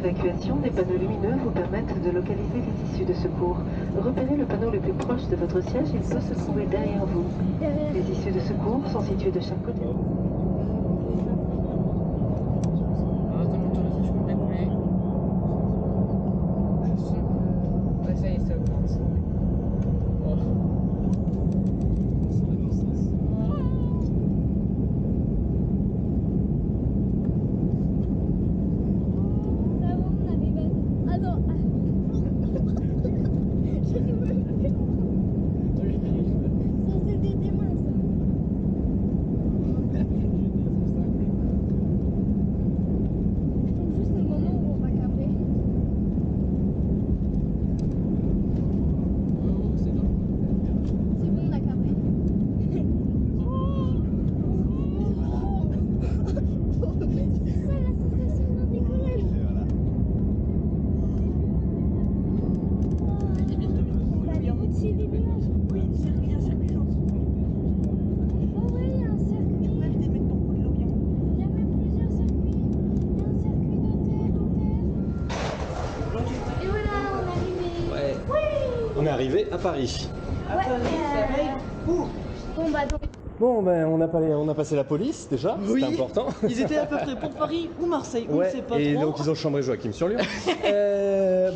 d'évacuation, des panneaux lumineux vous permettent de localiser les issues de secours. Repérez le panneau le plus proche de votre siège, il peut se trouver derrière vous. Les issues de secours sont situées de chaque côté. Ça y est, ça augmente. On est arrivé à Paris. Bon, ben on a passé la police déjà, oui. c'était important. Ils étaient à peu près pour Paris ou Marseille, on ne sait pas et trop. donc ils ont chambré Joachim sur Lyon.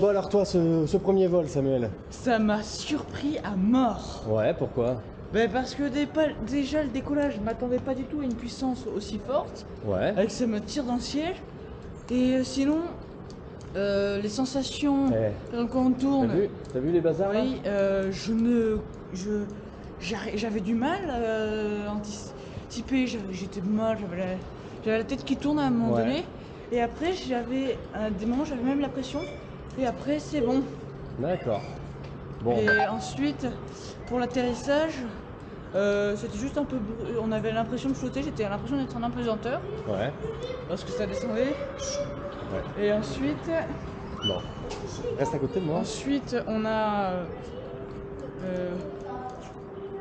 Bon alors toi, ce premier vol, Samuel. Ça m'a surpris à mort. Ouais, pourquoi? Parce que déjà le décollage, je m'attendais pas du tout à une puissance aussi forte. Ouais. Avec ça me tire dans le ciel. Et sinon, les sensations quand on tourne. T'as vu les bazars? Oui, j'avais du mal à anticiper, j'étais mal, j'avais la tête qui tourne à un moment donné. Et après, à des moments, j'avais même la pression. Et après, c'est bon. D'accord. Bon. Et ensuite, pour l'atterrissage, c'était juste un peu... On avait l'impression de flotter, j'étais l'impression d'être en apesanteur. Ouais. Lorsque ça descendait. Ouais. Et ensuite... Bon. Reste à côté de moi. Ensuite, on a...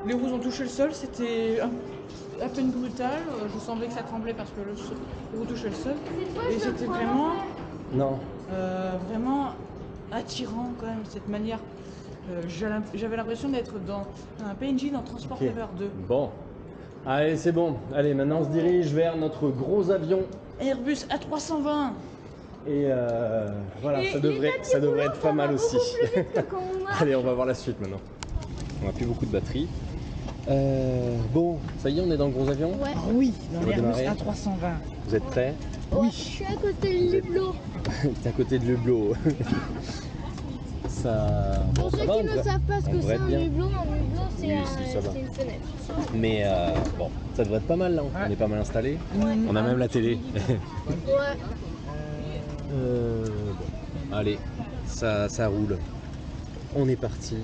les roues ont touché le sol, c'était à peine brutal. Je sentais que ça tremblait parce que les roues touchaient le sol. Et c'était vraiment... Non. Vraiment attirant quand même, cette manière. J'avais l'impression d'être dans un PNJ dans Transport Fever 2. Bon. Allez, c'est bon. Allez, maintenant on se dirige vers notre gros avion. Airbus A320. Et voilà, ça devrait être pas mal aussi. Allez, on va voir la suite maintenant. On n'a plus beaucoup de batterie. Bon, ça y est, on est dans le gros avion? Ouais. Ah oui, dans l'Airbus A320. Vous êtes prêts? Oui. Je suis à côté de l'hublot. T'es à côté de l'hublot. Ça... Pour ceux qui ne savent pas ce que c'est un hublot, c'est une fenêtre. Mais bon, ça devrait être pas mal là, on est pas mal installé. Ouais. On a même la télé. Ouais. Bon, allez, ça roule. On est parti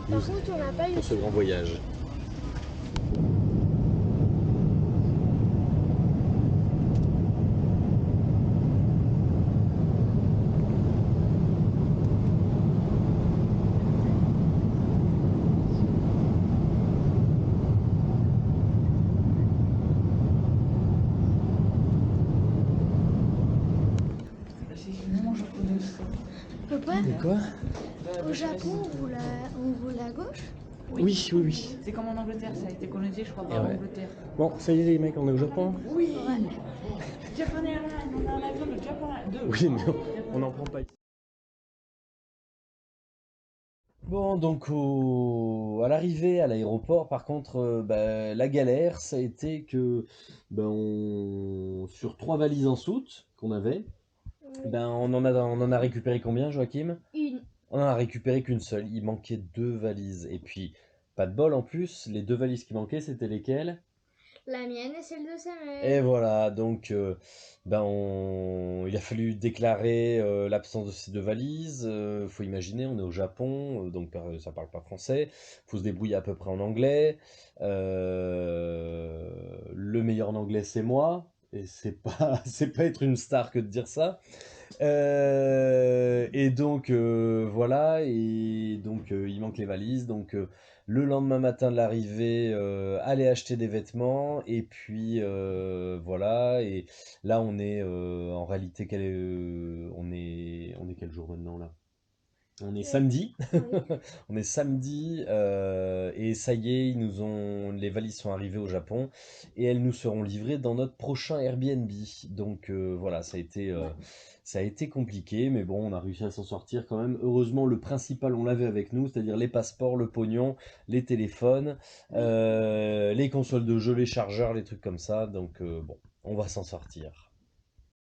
Par contre, on n'a pas eu pour ce grand voyage. Papa, Quoi? au Japon, on roule à gauche? Oui. C'est comme en Angleterre, ça a été colonisé, je crois, par l'Angleterre. Bon, ça y est les mecs, on est au Japon? Oui. Japan Airlines, on a un avion de Japan Airlines. Oui, mais on n'en prend pas ici. Bon, donc à l'arrivée à l'aéroport, par contre, la galère, ça a été que sur 3 valises en soute qu'on avait, on en a récupéré combien, Joachim? Une. On en a récupéré qu'une seule. Il manquait 2 valises. Et puis, pas de bol en plus, les 2 valises qui manquaient, c'était lesquelles? La mienne et celle de Samuel. Et voilà, donc il a fallu déclarer l'absence de ces 2 valises. Faut imaginer, on est au Japon, donc ça parle pas français. Faut se débrouiller à peu près en anglais. Le meilleur en anglais, c'est moi. Et c'est pas, c'est pas être une star que de dire ça. Et donc voilà, et donc il manque les valises. Donc le lendemain matin de l'arrivée, aller acheter des vêtements et puis, voilà et là on est, en réalité on est quel jour maintenant là? On est samedi. Oui. On est samedi et ça y est, les valises sont arrivées au Japon et elles nous seront livrées dans notre prochain Airbnb. Donc voilà, ça a été compliqué, mais bon, on a réussi à s'en sortir quand même. Heureusement, le principal, on l'avait avec nous, c'est-à-dire les passeports, le pognon, les téléphones, les consoles de jeux, les chargeurs, les trucs comme ça. Donc bon, on va s'en sortir.